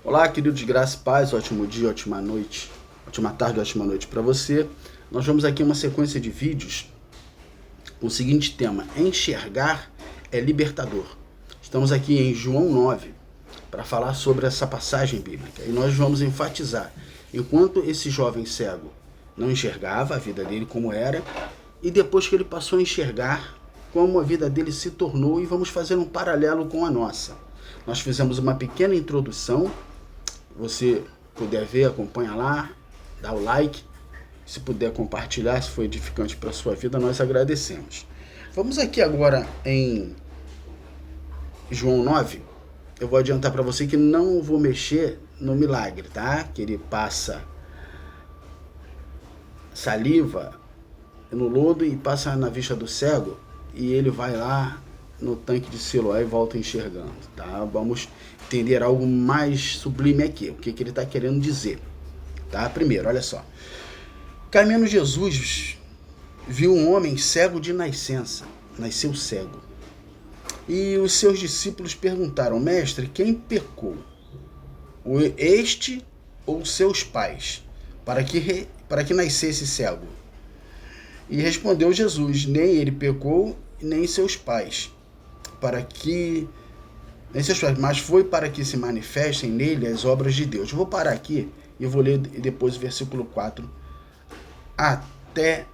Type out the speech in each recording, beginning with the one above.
Olá, queridos, graça e paz, ótimo dia, ótima noite, ótima tarde, ótima noite para você. Nós vamos aqui uma sequência de vídeos com o seguinte tema: enxergar é libertador. Estamos aqui em João 9 para falar sobre essa passagem bíblica e nós vamos enfatizar, enquanto esse jovem cego não enxergava a vida dele como era, e depois que ele passou a enxergar, como a vida dele se tornou, e vamos fazer um paralelo com a nossa. Nós fizemos uma pequena introdução. Você puder ver, acompanha lá, dá o like. Se puder compartilhar, se for edificante para a sua vida, nós agradecemos. Vamos aqui agora em João 9. Eu vou adiantar para você que não vou mexer no milagre, tá? Que ele passa saliva no lodo e passa na vista do cego, e ele vai lá no tanque de Siloé e volta enxergando, tá? Vamos entender algo mais sublime aqui, o que ele está querendo dizer, tá? Primeiro, olha só. Caminhando Jesus viu um homem cego de nascença, nasceu cego. E os seus discípulos perguntaram: mestre, quem pecou? Este ou seus pais, para que nascesse cego? E respondeu Jesus: nem ele pecou, nem seus pais, mas foi para que se manifestem nele as obras de Deus. Eu vou parar aqui e vou ler depois o versículo 4 até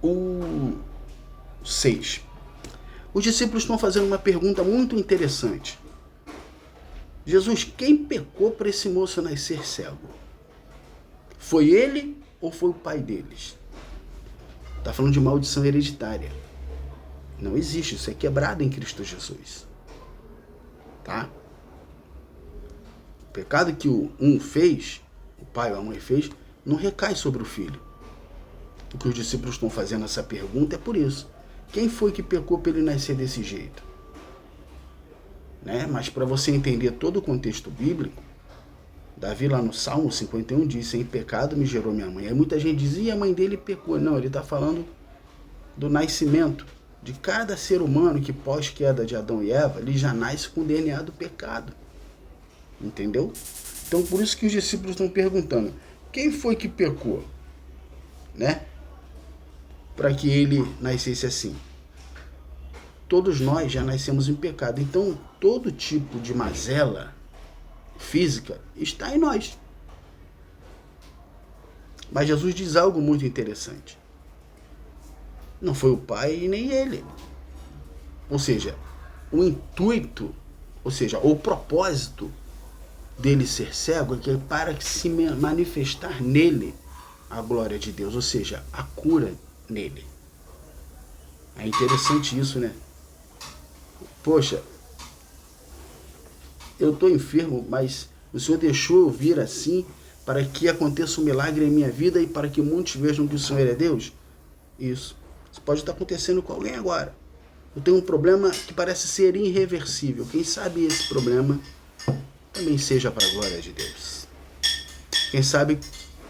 o 6. Os discípulos estão fazendo uma pergunta muito interessante. Jesus, quem pecou para esse moço nascer cego? Foi ele ou foi o pai deles? Está falando de maldição hereditária. Não existe, isso é quebrado em Cristo Jesus. Tá? O pecado que um fez, o pai ou a mãe fez, não recai sobre o filho. O que os discípulos estão fazendo essa pergunta é por isso. Quem foi que pecou para ele nascer desse jeito? Né? Mas para você entender todo o contexto bíblico, Davi lá no Salmo 51 diz: sem pecado me gerou minha mãe. Aí muita gente dizia: a mãe dele pecou. Não, ele está falando do nascimento de cada ser humano que pós-queda de Adão e Eva, ele já nasce com o DNA do pecado. Entendeu? Então por isso que os discípulos estão perguntando: quem foi que pecou? Né? Para que ele nascesse assim. Todos nós já nascemos em pecado. Então todo tipo de mazela física está em nós. Mas Jesus diz algo muito interessante. Não foi o pai e nem ele. Ou seja, o intuito, ou seja, o propósito dele ser cego é que para que se manifestar nele a glória de Deus, ou seja, a cura nele. É interessante isso, né? Poxa, eu estou enfermo, mas o Senhor deixou eu vir assim para que aconteça um milagre em minha vida e para que muitos vejam que o Senhor é Deus? Isso. Isso pode estar acontecendo com alguém agora. Eu tenho um problema que parece ser irreversível. Quem sabe esse problema também seja para a glória de Deus. Quem sabe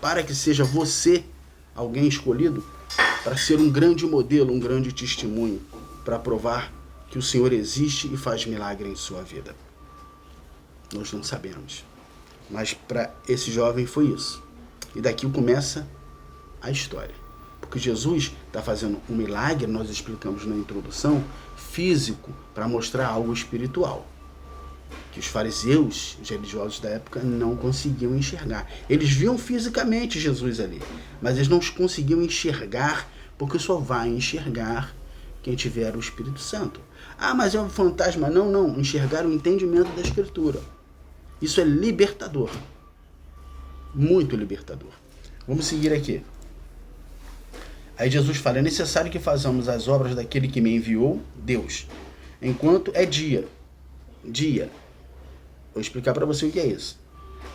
para que seja você alguém escolhido para ser um grande modelo, um grande testemunho, para provar que o Senhor existe e faz milagre em sua vida. Nós não sabemos. Mas para esse jovem foi isso. E daqui começa a história. Porque Jesus está fazendo um milagre, nós explicamos na introdução, físico, para mostrar algo espiritual. Que os fariseus, os religiosos da época, não conseguiam enxergar. Eles viam fisicamente Jesus ali, mas eles não conseguiam enxergar, porque só vai enxergar quem tiver o Espírito Santo. Ah, mas é um fantasma. Não. Enxergar o entendimento da Escritura. Isso é libertador. Muito libertador. Vamos seguir aqui. Aí Jesus fala: é necessário que façamos as obras daquele que me enviou, Deus, enquanto é dia. Dia. Vou explicar para você o que é isso.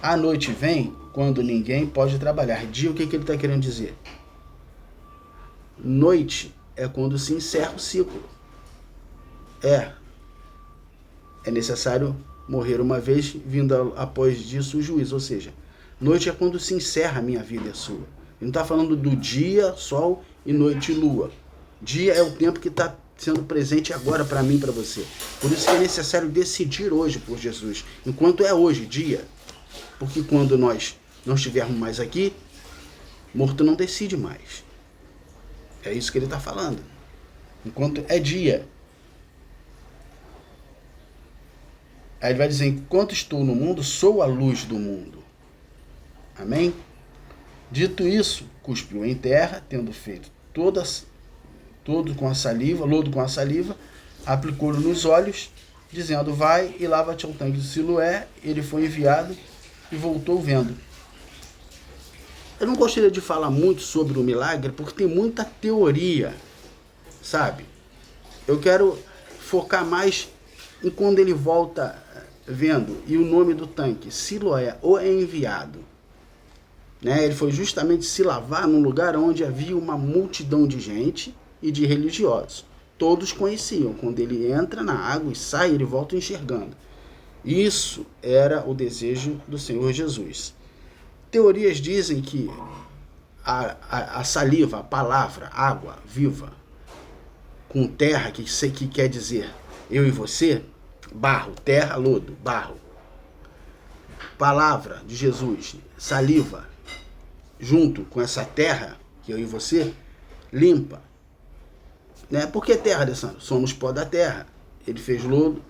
A noite vem quando ninguém pode trabalhar. Dia, o que ele está querendo dizer? Noite é quando se encerra o ciclo. É necessário morrer uma vez, vindo após disso o juízo. Ou seja, noite é quando se encerra a minha vida e a sua. Ele não está falando do dia, sol e noite e lua. Dia é o tempo que está sendo presente agora para mim e para você. Por isso que é necessário decidir hoje por Jesus, enquanto é hoje, dia. Porque quando nós não estivermos mais aqui, morto não decide mais. É isso que ele está falando. Enquanto é dia. Aí ele vai dizer, enquanto estou no mundo, sou a luz do mundo. Amém? Dito isso, cuspiu em terra, tendo feito lodo com a saliva, aplicou-lhe nos olhos, dizendo, vai e lava-te ao tanque de Siloé. Ele foi enviado e voltou vendo. Eu não gostaria de falar muito sobre o milagre, porque tem muita teoria, sabe? Eu quero focar mais em quando ele volta vendo, e o nome do tanque, Siloé, o enviado. Né? Ele foi justamente se lavar num lugar onde havia uma multidão de gente e de religiosos. Todos conheciam, quando ele entra na água e sai, ele volta enxergando. Isso era o desejo do Senhor Jesus. Teorias dizem que a saliva, a palavra, água viva, com terra, que quer dizer eu e você, barro, terra, lodo, barro. Palavra de Jesus, saliva, junto com essa terra, que eu e você, limpa. Né? Por que terra, Alessandro? Somos pó da terra. Ele fez lodo,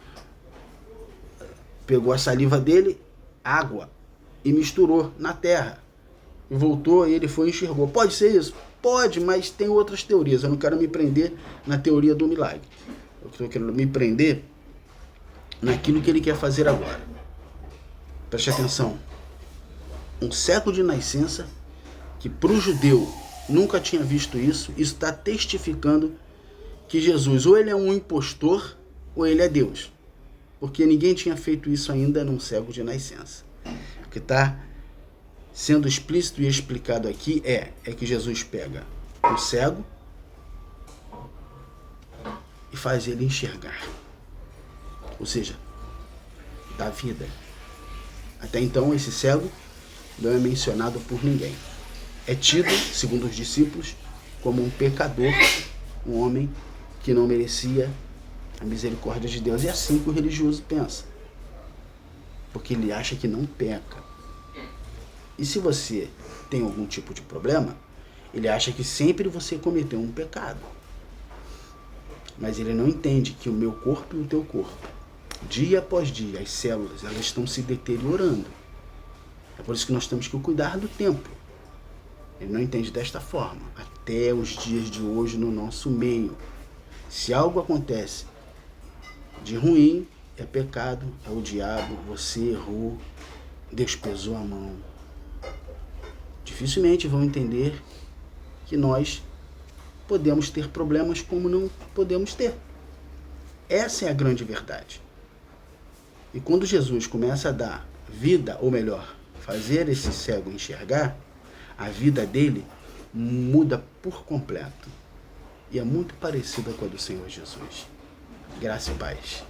pegou a saliva dele, água, e misturou na terra. E voltou e ele foi e enxergou. Pode ser isso? Pode, mas tem outras teorias. Eu não quero me prender na teoria do milagre. Eu estou querendo me prender naquilo que ele quer fazer agora. Preste atenção. Um século de nascença, que para o judeu nunca tinha visto isso está testificando que Jesus ou ele é um impostor ou ele é Deus. Porque ninguém tinha feito isso ainda num século de nascença. O que está sendo explícito e explicado aqui é que Jesus pega o cego e faz ele enxergar. Ou seja, dá vida. Até então esse cego não é mencionado por ninguém. É tido, segundo os discípulos, como um pecador, um homem que não merecia a misericórdia de Deus. É assim que o religioso pensa. Porque ele acha que não peca. E se você tem algum tipo de problema, ele acha que sempre você cometeu um pecado. Mas ele não entende que o meu corpo e o teu corpo, dia após dia, as células, elas estão se deteriorando. É por isso que nós temos que cuidar do templo. Ele não entende desta forma. Até os dias de hoje no nosso meio. Se algo acontece de ruim, é pecado, é o diabo, você errou, Deus pesou a mão. Dificilmente vão entender que nós podemos ter problemas como não podemos ter. Essa é a grande verdade. E quando Jesus começa a dar vida, ou melhor, fazer esse cego enxergar, a vida dele muda por completo. E é muito parecida com a do Senhor Jesus. Graça e paz.